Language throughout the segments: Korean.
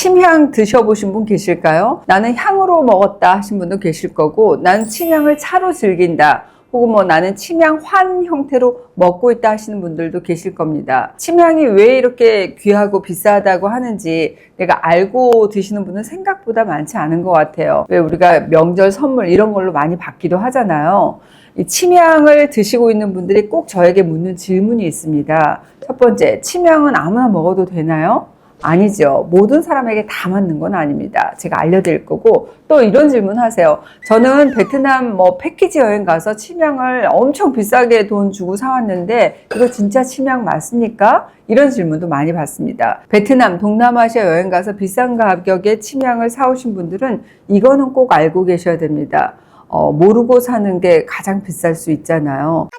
침향 드셔보신 분 계실까요? 나는 향으로 먹었다 하신 분도 계실 거고, 나는 침향을 차로 즐긴다, 혹은 뭐 나는 침향 환 형태로 먹고 있다 하시는 분들도 계실 겁니다. 침향이 왜 이렇게 귀하고 비싸다고 하는지 내가 알고 드시는 분은 생각보다 많지 않은 것 같아요. 왜 우리가 명절 선물 이런 걸로 많이 받기도 하잖아요. 이 침향을 드시고 있는 분들이 꼭 저에게 묻는 질문이 있습니다. 첫 번째, 침향은 아무나 먹어도 되나요? 아니죠. 모든 사람에게 다 맞는 건 아닙니다. 제가 알려드릴 거고, 또 이런 질문 하세요. 저는 베트남 패키지 여행 가서 침향을 엄청 비싸게 돈 주고 사왔는데 이거 진짜 침향 맞습니까? 이런 질문도 많이 받습니다. 베트남, 동남아시아 여행 가서 비싼 가격에 침향을 사오신 분들은 이거는 꼭 알고 계셔야 됩니다. 모르고 사는 게 가장 비쌀 수 있잖아요.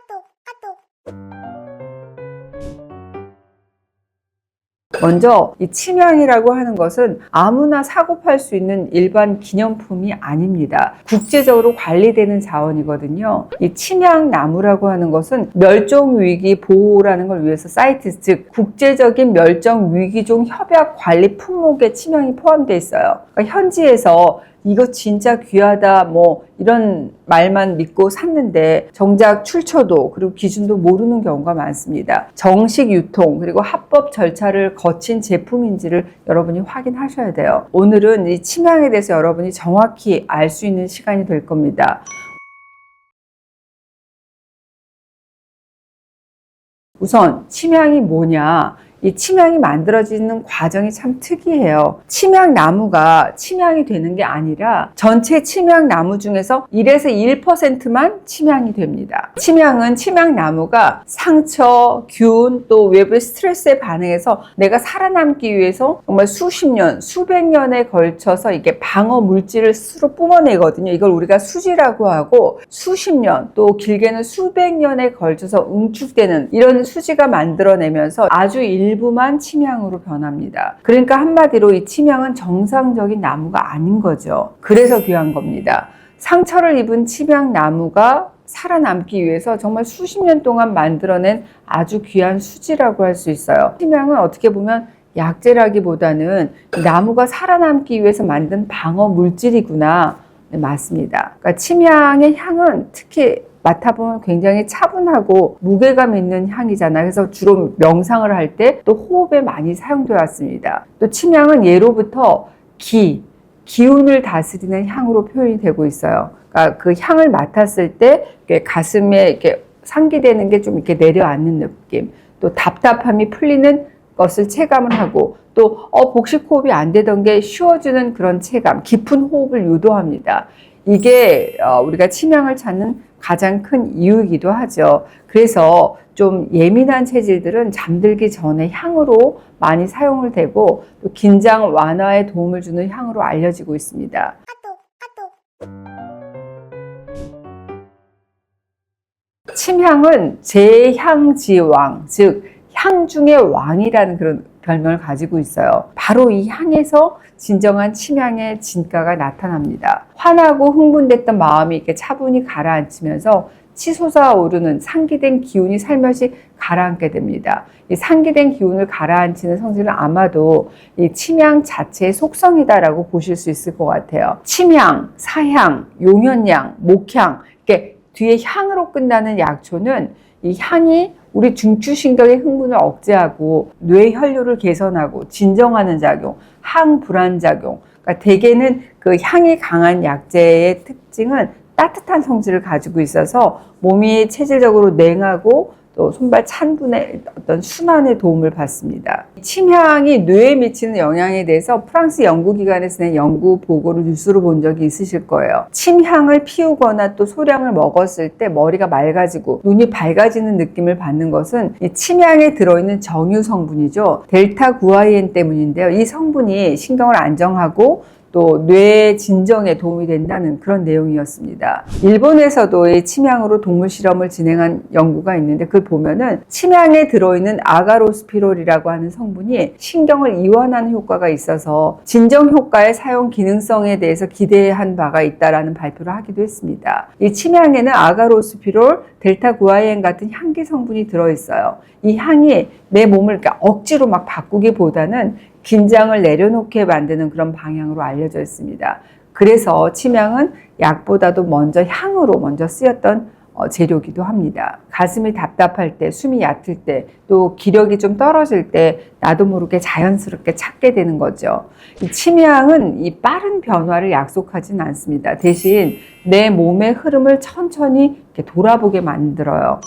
먼저 이 침향이라고 하는 것은 아무나 사고 팔 수 있는 일반 기념품이 아닙니다. 국제적으로 관리되는 자원이거든요. 이 침향나무라고 하는 것은 멸종위기 보호라는 걸 위해서 사이티스, 즉 국제적인 멸종위기종 협약 관리 품목에 침향이 포함되어 있어요. 그러니까 현지에서 이거 진짜 귀하다 이런 말만 믿고 샀는데 정작 출처도 그리고 기준도 모르는 경우가 많습니다. 정식 유통 그리고 합법 절차를 거친 제품인지를 여러분이 확인하셔야 돼요. 오늘은 이 침향에 대해서 여러분이 정확히 알 수 있는 시간이 될 겁니다. 우선 침향이 뭐냐? 이 침향이 만들어지는 과정이 참 특이해요. 침향나무가 침향이 되는 게 아니라 전체 침향나무 중에서 1에서 1%만 침향이 됩니다. 침향은 침향나무가 상처, 균, 또 외부의 스트레스에 반응해서 내가 살아남기 위해서 정말 수십 년, 수백 년에 걸쳐서 이게 방어 물질을 스스로 뿜어내거든요. 이걸 우리가 수지라고 하고 수십 년, 또 길게는 수백 년에 걸쳐서 응축되는 이런 수지가 만들어내면서 아주 일부만 침향으로 변합니다. 그러니까 한마디로 이 침향은 정상적인 나무가 아닌 거죠. 그래서 귀한 겁니다. 상처를 입은 침향나무가 살아남기 위해서 정말 수십 년 동안 만들어낸 아주 귀한 수지라고 할 수 있어요. 침향은 어떻게 보면 약재라기보다는 나무가 살아남기 위해서 만든 방어 물질이구나. 네, 맞습니다. 그러니까 침향의 향은 특히 맡아보면 굉장히 차분하고 무게감 있는 향이잖아요. 그래서 주로 명상을 할 때 또 호흡에 많이 사용되어 왔습니다. 또 침향은 예로부터 기운을 다스리는 향으로 표현이 되고 있어요. 그러니까 그 향을 맡았을 때 가슴에 이렇게 상기되는 게 좀 이렇게 내려앉는 느낌, 또 답답함이 풀리는 것을 체감을 하고, 또 복식 호흡이 안 되던 게 쉬워지는 그런 체감, 깊은 호흡을 유도합니다. 이게 우리가 침향을 찾는 가장 큰 이유이기도 하죠. 그래서 좀 예민한 체질들은 잠들기 전에 향으로 많이 사용을 되고, 또 긴장 완화에 도움을 주는 향으로 알려지고 있습니다. 침향은 제향지왕, 즉 향 중의 왕이라는 그런 별명을 가지고 있어요. 바로 이 향에서 진정한 침향의 진가가 나타납니다. 화나고 흥분됐던 마음이 이렇게 차분히 가라앉히면서 치솟아 오르는 상기된 기운이 살며시 가라앉게 됩니다. 이 상기된 기운을 가라앉히는 성질은 아마도 이 침향 자체의 속성이다라고 보실 수 있을 것 같아요. 침향, 사향, 용현향, 목향, 이렇게 뒤에 향으로 끝나는 약초는 이 향이 우리 중추신경의 흥분을 억제하고 뇌 혈류를 개선하고 진정하는 작용, 항불안작용. 그러니까 대개는 그 향이 강한 약재의 특징은 따뜻한 성질을 가지고 있어서 몸이 체질적으로 냉하고 또 손발 찬분의 어떤 순환에 도움을 받습니다. 침향이 뇌에 미치는 영향에 대해서 프랑스 연구기관에서 낸 연구 보고를 뉴스로 본 적이 있으실 거예요. 침향을 피우거나 또 소량을 먹었을 때 머리가 맑아지고 눈이 밝아지는 느낌을 받는 것은 이 침향에 들어있는 정유 성분이죠. 델타 구아인 때문인데요. 이 성분이 신경을 안정하고 또 뇌 진정에 도움이 된다는 그런 내용이었습니다. 일본에서도 이 침향으로 동물 실험을 진행한 연구가 있는데 그걸 보면은 침향에 들어있는 아가로스피롤이라고 하는 성분이 신경을 이완하는 효과가 있어서 진정 효과의 사용 기능성에 대해서 기대한 바가 있다라는 발표를 하기도 했습니다. 이 침향에는 아가로스피롤, 델타 구아인 같은 향기 성분이 들어있어요. 이 향이 내 몸을 억지로 막 바꾸기보다는 긴장을 내려놓게 만드는 그런 방향으로 알려져 있습니다. 그래서 침향은 약보다도 향으로 먼저 쓰였던 재료기도 합니다. 가슴이 답답할 때, 숨이 얕을 때, 또 기력이 좀 떨어질 때 나도 모르게 자연스럽게 찾게 되는 거죠. 이 침향은 이 빠른 변화를 약속하진 않습니다. 대신 내 몸의 흐름을 천천히 이렇게 돌아보게 만들어요.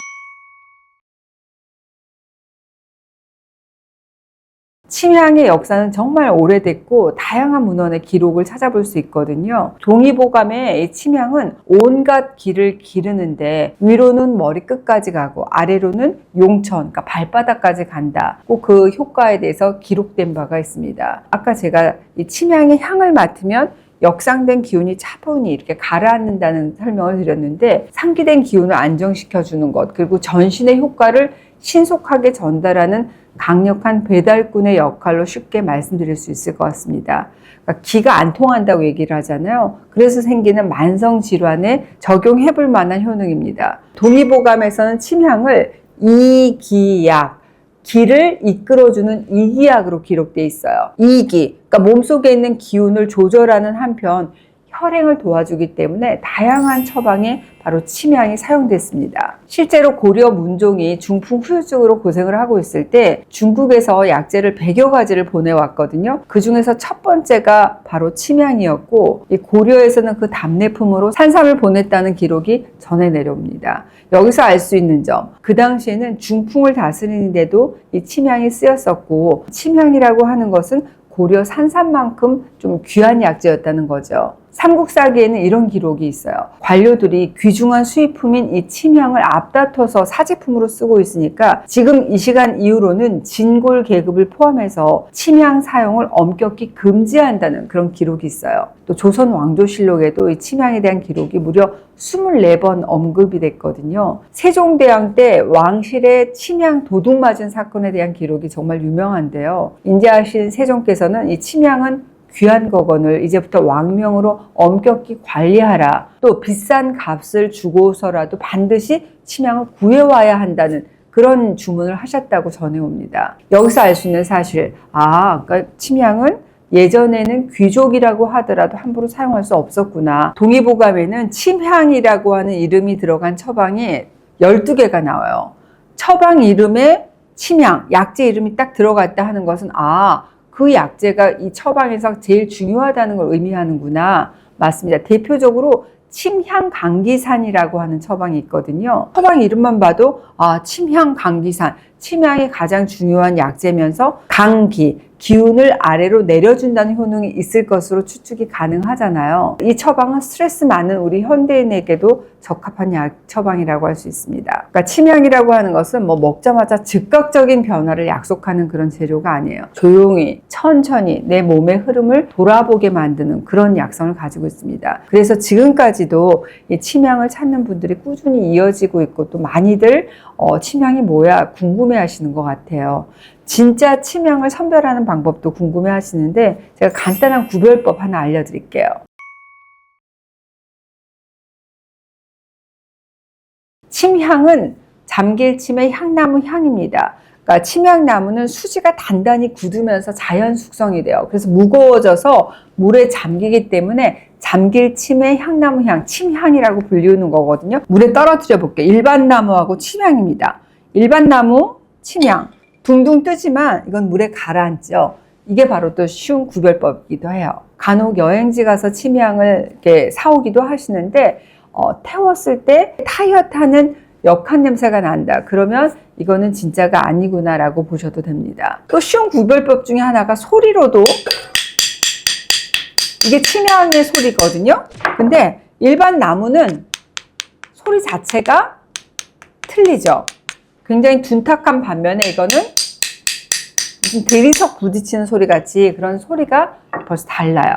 침향의 역사는 정말 오래됐고 다양한 문헌의 기록을 찾아볼 수 있거든요. 동의보감의 이 침향은 온갖 길을 기르는데 위로는 머리끝까지 가고 아래로는 용천, 그러니까 발바닥까지 간다. 꼭 그 효과에 대해서 기록된 바가 있습니다. 아까 제가 이 침향의 향을 맡으면 역상된 기운이 차분히 이렇게 가라앉는다는 설명을 드렸는데, 상기된 기운을 안정시켜주는 것, 그리고 전신의 효과를 신속하게 전달하는 강력한 배달꾼의 역할로 쉽게 말씀드릴 수 있을 것 같습니다. 그러니까 기가 안 통한다고 얘기를 하잖아요. 그래서 생기는 만성질환에 적용해 볼 만한 효능입니다. 동의보감에서는 침향을 이기약, 기를 이끌어주는 이기약으로 기록되어 있어요. 이기, 그러니까 몸속에 있는 기운을 조절하는 한편 혈행을 도와주기 때문에 다양한 처방에 바로 침향이 사용됐습니다. 실제로 고려 문종이 중풍 후유증으로 고생을 하고 있을 때 중국에서 약재를 100여 가지를 보내왔거든요. 그 중에서 첫 번째가 바로 침향이었고, 이 고려에서는 그 답례품으로 산삼을 보냈다는 기록이 전해 내려옵니다. 여기서 알 수 있는 점, 그 당시에는 중풍을 다스리는데도 이 침향이 쓰였었고, 침향이라고 하는 것은 고려 산삼만큼 좀 귀한 약재였다는 거죠. 삼국사기에는 이런 기록이 있어요. 관료들이 귀중한 수입품인 이 침향을 앞다퉈서 사제품으로 쓰고 있으니까 지금 이 시간 이후로는 진골 계급을 포함해서 침향 사용을 엄격히 금지한다는 그런 기록이 있어요. 또 조선 왕조실록에도 이 침향에 대한 기록이 무려 24번 언급이 됐거든요. 세종대왕 때 왕실에 침향 도둑 맞은 사건에 대한 기록이 정말 유명한데요. 인자하신 세종께서는 이 침향은 귀한 거건을 이제부터 왕명으로 엄격히 관리하라. 또 비싼 값을 주고서라도 반드시 침향을 구해와야 한다는 그런 주문을 하셨다고 전해옵니다. 여기서 알 수 있는 사실, 그러니까 침향은 예전에는 귀족이라고 하더라도 함부로 사용할 수 없었구나. 동의보감에는 침향이라고 하는 이름이 들어간 처방이 12개가 나와요. 처방 이름에 침향, 약재 이름이 딱 들어갔다 하는 것은 그 약재가 이 처방에서 제일 중요하다는 걸 의미하는구나. 맞습니다. 대표적으로 침향강기산이라고 하는 처방이 있거든요. 처방 이름만 봐도 침향강기산, 침향이 가장 중요한 약재면서 강기, 기운을 아래로 내려준다는 효능이 있을 것으로 추측이 가능하잖아요. 이 처방은 스트레스 많은 우리 현대인에게도 적합한 약 처방이라고 할 수 있습니다. 그러니까 침향이라고 하는 것은 먹자마자 즉각적인 변화를 약속하는 그런 재료가 아니에요. 조용히 천천히 내 몸의 흐름을 돌아보게 만드는 그런 약성을 가지고 있습니다. 그래서 지금까지도 이 침향을 찾는 분들이 꾸준히 이어지고 있고, 또 많이들 침향이 뭐야 궁금해 하시는 것 같아요. 진짜 침향을 선별하는 방법도 궁금해 하시는데 제가 간단한 구별법 하나 알려드릴게요. 침향은 잠길침의 향나무 향입니다. 그러니까 침향나무는 수지가 단단히 굳으면서 자연 숙성이 돼요. 그래서 무거워져서 물에 잠기기 때문에 잠길침의 향나무 향, 침향이라고 불리우는 거거든요. 물에 떨어뜨려 볼게요. 일반 나무하고 침향입니다. 일반 나무, 침향. 둥둥 뜨지만 이건 물에 가라앉죠. 이게 바로 또 쉬운 구별법이기도 해요. 간혹 여행지 가서 침향을 이렇게 사오기도 하시는데 태웠을 때 타이어 타는 역한 냄새가 난다. 그러면 이거는 진짜가 아니구나 라고 보셔도 됩니다. 또 쉬운 구별법 중에 하나가 소리로도, 이게 침향의 소리거든요. 근데 일반 나무는 소리 자체가 틀리죠. 굉장히 둔탁한 반면에 이거는 무슨 대리석 부딪히는 소리 같이 그런 소리가 벌써 달라요.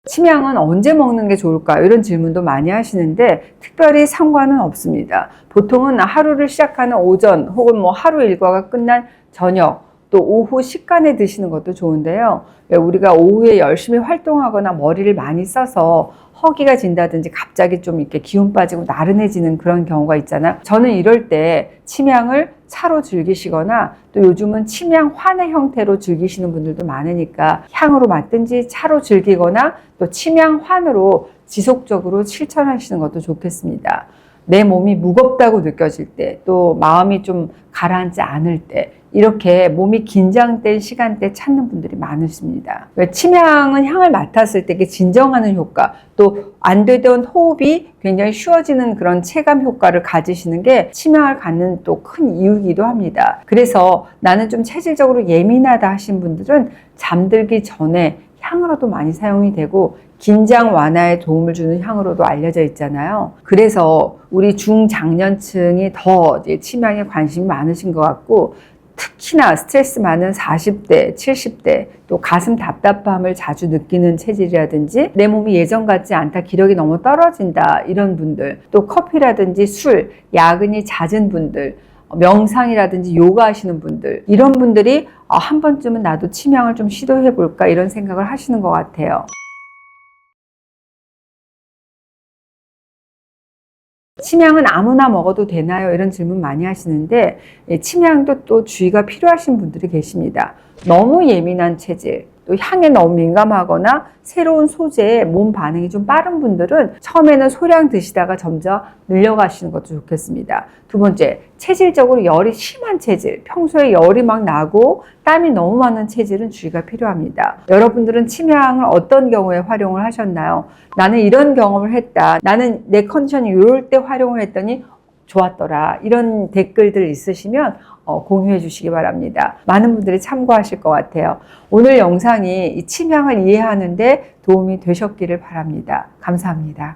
침향은 언제 먹는 게 좋을까요? 이런 질문도 많이 하시는데 특별히 상관은 없습니다. 보통은 하루를 시작하는 오전 혹은 하루 일과가 끝난 저녁 또 오후 식간에 드시는 것도 좋은데요. 왜 우리가 오후에 열심히 활동하거나 머리를 많이 써서 허기가 진다든지 갑자기 좀 이렇게 기운 빠지고 나른해지는 그런 경우가 있잖아요. 저는 이럴 때 침향을 차로 즐기시거나 또 요즘은 침향 환의 형태로 즐기시는 분들도 많으니까 향으로 맡든지 차로 즐기거나 또 침향 환으로 지속적으로 실천하시는 것도 좋겠습니다. 내 몸이 무겁다고 느껴질 때, 또 마음이 좀 가라앉지 않을 때, 이렇게 몸이 긴장된 시간대 찾는 분들이 많으십니다. 침향은 향을 맡았을 때 진정하는 효과, 또 안 되던 호흡이 굉장히 쉬워지는 그런 체감 효과를 가지시는 게 침향을 갖는 또 큰 이유이기도 합니다. 그래서 나는 좀 체질적으로 예민하다 하신 분들은 잠들기 전에 향으로도 많이 사용이 되고 긴장 완화에 도움을 주는 향으로도 알려져 있잖아요. 그래서 우리 중장년층이 더 침향에 관심이 많으신 것 같고, 특히나 스트레스 많은 40대, 70대, 또 가슴 답답함을 자주 느끼는 체질이라든지 내 몸이 예전 같지 않다, 기력이 너무 떨어진다 이런 분들, 또 커피라든지 술, 야근이 잦은 분들, 명상이라든지 요가 하시는 분들, 이런 분들이 한 번쯤은 나도 침향을 좀 시도해 볼까 이런 생각을 하시는 것 같아요. 침향은 아무나 먹어도 되나요? 이런 질문 많이 하시는데, 침향도 또 주의가 필요하신 분들이 계십니다. 너무 예민한 체질, 또 향에 너무 민감하거나 새로운 소재에 몸 반응이 좀 빠른 분들은 처음에는 소량 드시다가 점점 늘려가시는 것도 좋겠습니다. 두 번째, 체질적으로 열이 심한 체질, 평소에 열이 막 나고 땀이 너무 많은 체질은 주의가 필요합니다. 여러분들은 침향을 어떤 경우에 활용을 하셨나요? 나는 이런 경험을 했다. 나는 내 컨디션이 이럴 때 활용을 했더니 좋았더라. 이런 댓글들 있으시면 공유해 주시기 바랍니다. 많은 분들이 참고하실 것 같아요. 오늘 영상이 이 침향을 이해하는 데 도움이 되셨기를 바랍니다. 감사합니다.